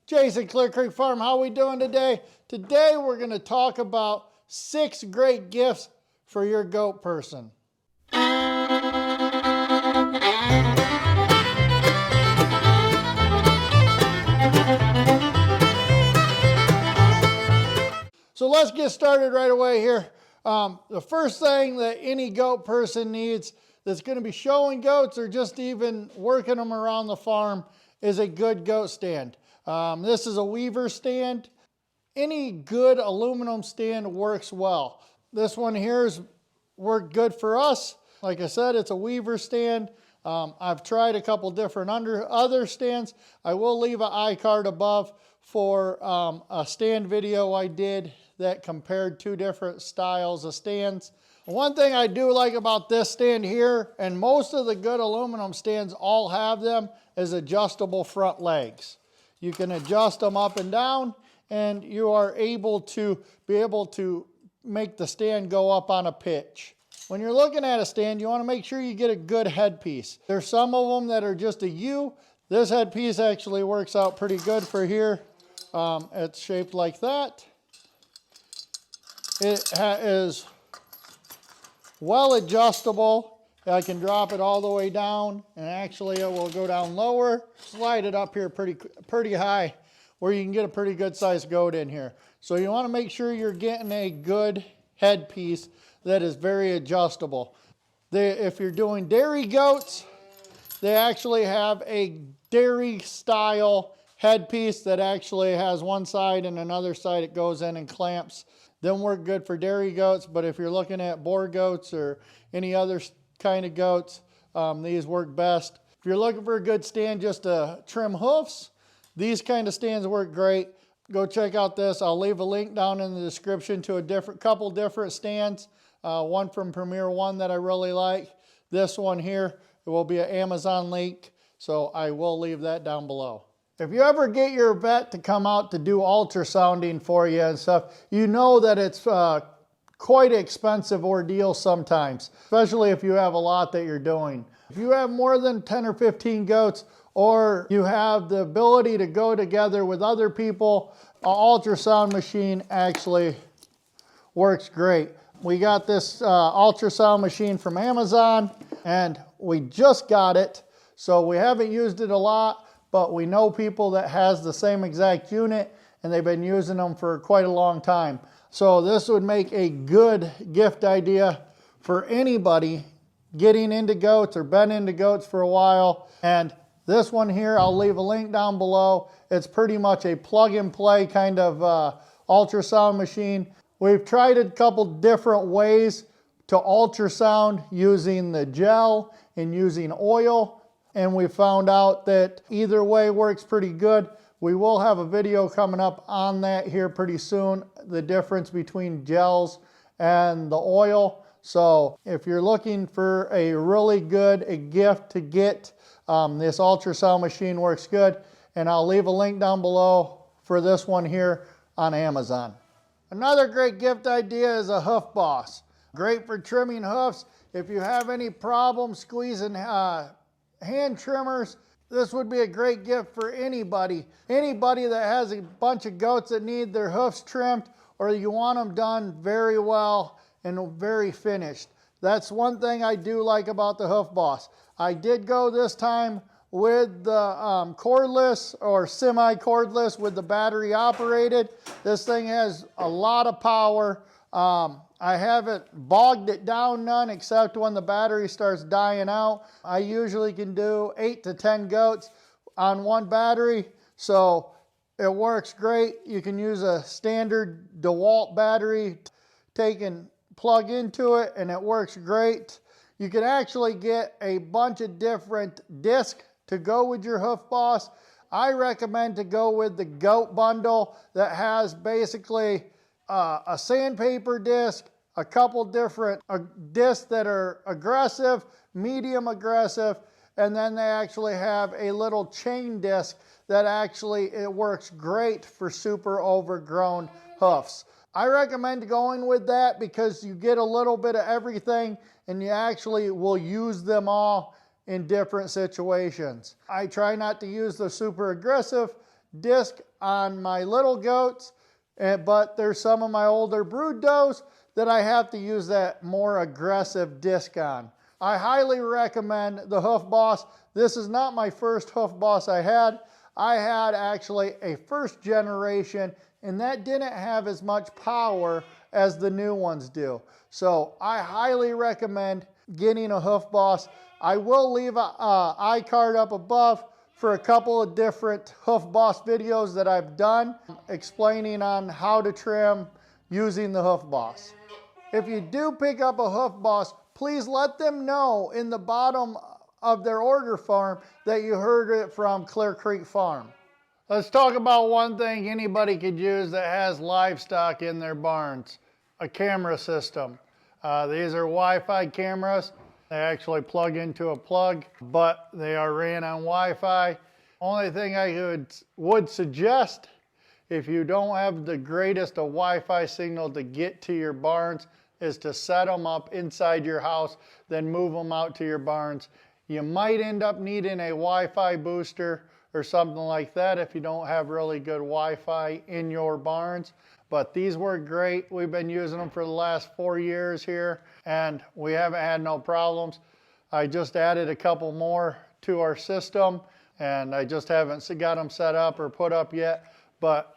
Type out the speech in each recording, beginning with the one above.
Jason, Clear Creek Farm. How we doing today? Today we're going to talk about 6 great gifts for your goat person. So let's get started right away here. The first thing that any goat person needs that's going to be showing goats or just even working them around the farm is a good goat stand. This is a weaver stand. Any good aluminum stand works well. This one here has worked good for us. Like I said, it's a weaver stand. I've tried a couple different other stands. I will leave an iCard above for a stand video I did that compared 2 different styles of stands. One thing I do like about this stand here, and most of the good aluminum stands all have them, is adjustable front legs. You can adjust them up and down, and you are able to make the stand go up on a pitch. When you're looking at a stand, you want to make sure you get a good headpiece. There's some of them that are just a U. This headpiece actually works out pretty good for here. It's shaped like that. It is well adjustable. I can drop it all the way down, and actually it will go down lower, slide it up here pretty high where you can get a pretty good sized goat in here. So you want to make sure you're getting a good headpiece that is very adjustable. If you're doing dairy goats, they actually have a dairy style headpiece that actually has one side and another side it goes in and clamps. Them work good for dairy goats, but if you're looking at boar goats or any other kind of goats, these work best. If you're looking for a good stand just to trim hoofs, these kind of stands work great. Go check out this. I'll leave a link down in the description to a couple different stands. One from Premier One that I really like. This one here, it will be an Amazon link, so I will leave that down below. If you ever get your vet to come out to do ultrasounding for you and stuff, you know that it's quite an expensive ordeal sometimes, especially if you have a lot that you're doing. If you have more than 10 or 15 goats, or you have the ability to go together with other people, an ultrasound machine actually works great. We got this ultrasound machine from Amazon, and we just got it, so we haven't used it a lot, but we know people that has the same exact unit, and they've been using them for quite a long time. So this would make a good gift idea for anybody getting into goats or been into goats for a while. And this one here, I'll leave a link down below. It's pretty much a plug and play kind of ultrasound machine. We've tried a couple different ways to ultrasound using the gel and using oil, and we found out that either way works pretty good. We will have a video coming up on that here pretty soon, the difference between gels and the oil. So if you're looking for a really good gift to get, this ultrasound machine works good. And I'll leave a link down below for this one here on Amazon. Another great gift idea is a Hoof Boss. Great for trimming hoofs. If you have any problems squeezing hand trimmers, this would be a great gift for anybody. Anybody that has a bunch of goats that need their hoofs trimmed, or you want them done very well and very finished. That's one thing I do like about the Hoof Boss. I did go this time with the cordless or semi-cordless with the battery operated. This thing has a lot of power. I haven't bogged it down none except when the battery starts dying out. I usually can do 8 to 10 goats on one battery, so it works great. You can use a standard DeWalt battery, take and plug into it, and it works great. You can actually get a bunch of different discs to go with your Hoof Boss. I recommend to go with the goat bundle that has basically a sandpaper disc, a couple different discs that are aggressive, medium aggressive, and then they actually have a little chain disc that actually it works great for super overgrown hoofs. I recommend going with that because you get a little bit of everything and you actually will use them all in different situations. I try not to use the super aggressive disc on my little goats, but there's some of my older brood does that I have to use that more aggressive disc on. I highly recommend the Hoof Boss. This is not my first Hoof Boss I had. I had actually a first generation, and that didn't have as much power as the new ones do. So I highly recommend getting a Hoof Boss. I will leave an iCard up above for a couple of different Hoof Boss videos that I've done explaining on how to trim using the Hoof Boss. If you do pick up a Hoof Boss, please let them know in the bottom of their order form that you heard it from Clear Creek Farm. Let's talk about one thing anybody could use that has livestock in their barns, a camera system. These are Wi-Fi cameras. They actually plug into a plug, but they are ran on Wi-Fi. Only thing I would suggest, if you don't have the greatest of Wi-Fi signal to get to your barns, is to set them up inside your house, then move them out to your barns. You might end up needing a Wi-Fi booster or something like that if you don't have really good Wi-Fi in your barns. But these work great. We've been using them for the last 4 years here, and we haven't had no problems. I just added a couple more to our system, and I just haven't got them set up or put up yet. But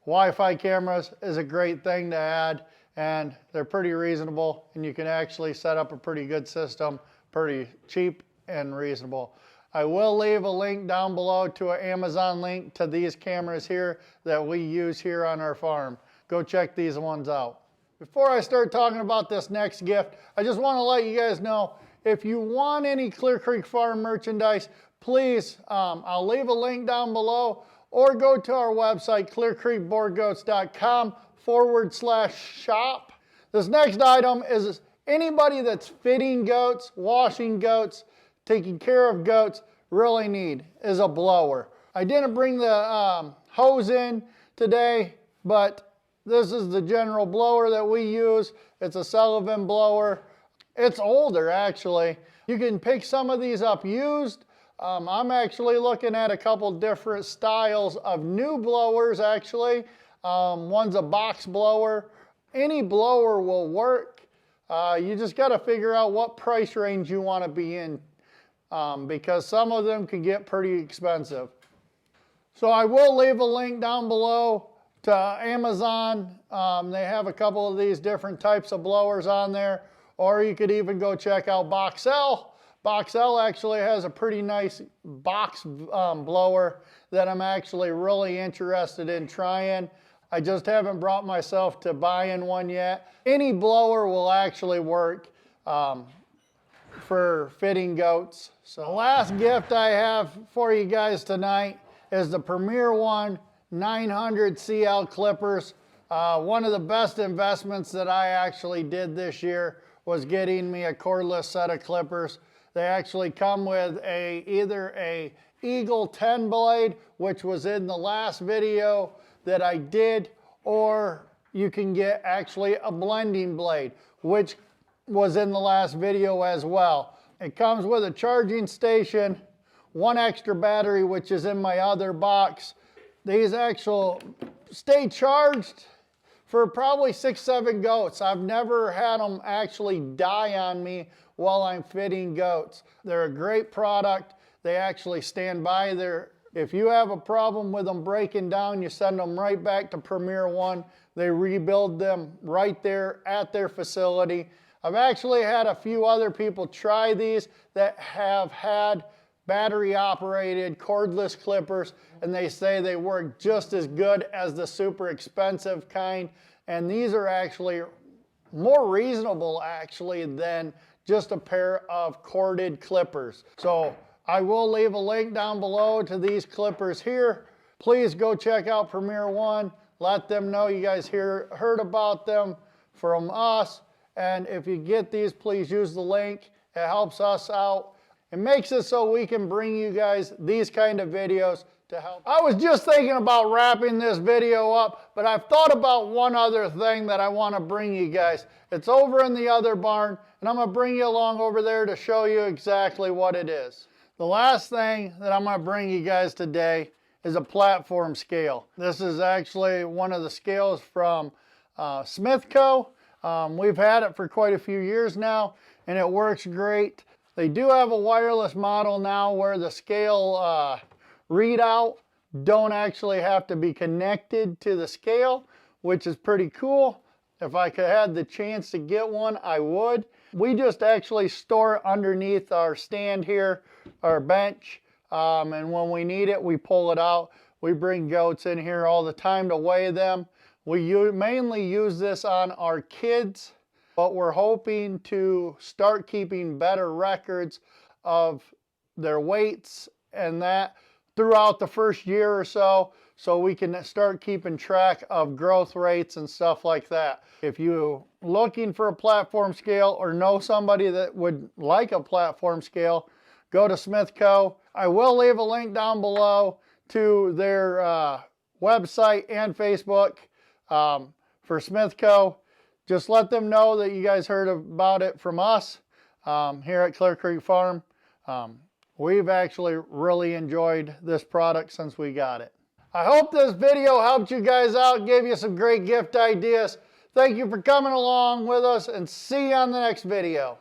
Wi-Fi cameras is a great thing to add, and they're pretty reasonable, and you can actually set up a pretty good system, pretty cheap and reasonable. I will leave a link down below to an Amazon link to these cameras here that we use here on our farm. Go check these ones out. Before I start talking about this next gift, I just want to let you guys know, if you want any Clear Creek Farm merchandise, please, I'll leave a link down below, or go to our website, clearcreekboardgoats.com/shop. This next item is anybody that's fitting goats, washing goats, taking care of goats really need is a blower. I didn't bring the hose in today, but this is the general blower that we use. It's a Sullivan blower. It's older actually. You can pick some of these up used. I'm actually looking at a couple different styles of new blowers actually. One's a box blower. Any blower will work. You just got to figure out what price range you want to be in. Because some of them can get pretty expensive. So I will leave a link down below to Amazon. They have a couple of these different types of blowers on there, or you could even go check out Boxel. Boxel actually has a pretty nice box blower that I'm actually really interested in trying. I just haven't brought myself to buying one yet. Any blower will actually work for fitting goats. So the last gift I have for you guys tonight is the Premier One 900 CL clippers. One of the best investments that I actually did this year was getting me a cordless set of clippers. They actually come with either a Eagle 10 blade, which was in the last video that I did, or you can get actually a blending blade, which was in the last video as well. It comes with a charging station, one extra battery, which is in my other box. These actual stay charged for probably 6-7 goats. I've never had them actually die on me while I'm fitting goats. They're a great product. They actually stand by there. If you have a problem with them breaking down, you send them right back to Premier One. They rebuild them right there at their facility. I've actually had a few other people try these that have had battery operated cordless clippers, and they say they work just as good as the super expensive kind, and these are actually more reasonable actually than just a pair of corded clippers. So I will leave a link down below to these clippers here. Please go check out Premier One. Let them know you guys heard about them from us. And if you get these, please use the link. It helps us out. It makes it so we can bring you guys these kind of videos to help. I was just thinking about wrapping this video up, but I've thought about one other thing that I want to bring you guys. It's over in the other barn, and I'm going to bring you along over there to show you exactly what it is. The last thing that I'm going to bring you guys today is a platform scale. This is actually one of the scales from SmithCo. We've had it for quite a few years now, and it works great. They do have a wireless model now where the scale readout don't actually have to be connected to the scale, which is pretty cool. If I could have the chance to get one, I would. We just actually store it underneath our stand here, our bench, and when we need it, we pull it out. We bring goats in here all the time to weigh them. We mainly use this on our kids, but we're hoping to start keeping better records of their weights and that throughout the first year or so we can start keeping track of growth rates and stuff like that. If you're looking for a platform scale or know somebody that would like a platform scale, go to SmithCo. I will leave a link down below to their website and Facebook for SmithCo. Just let them know that you guys heard about it from us here at Clear Creek Farm. We've actually really enjoyed this product since we got it. I hope this video helped you guys out, gave you some great gift ideas. Thank you for coming along with us, and see you on the next video.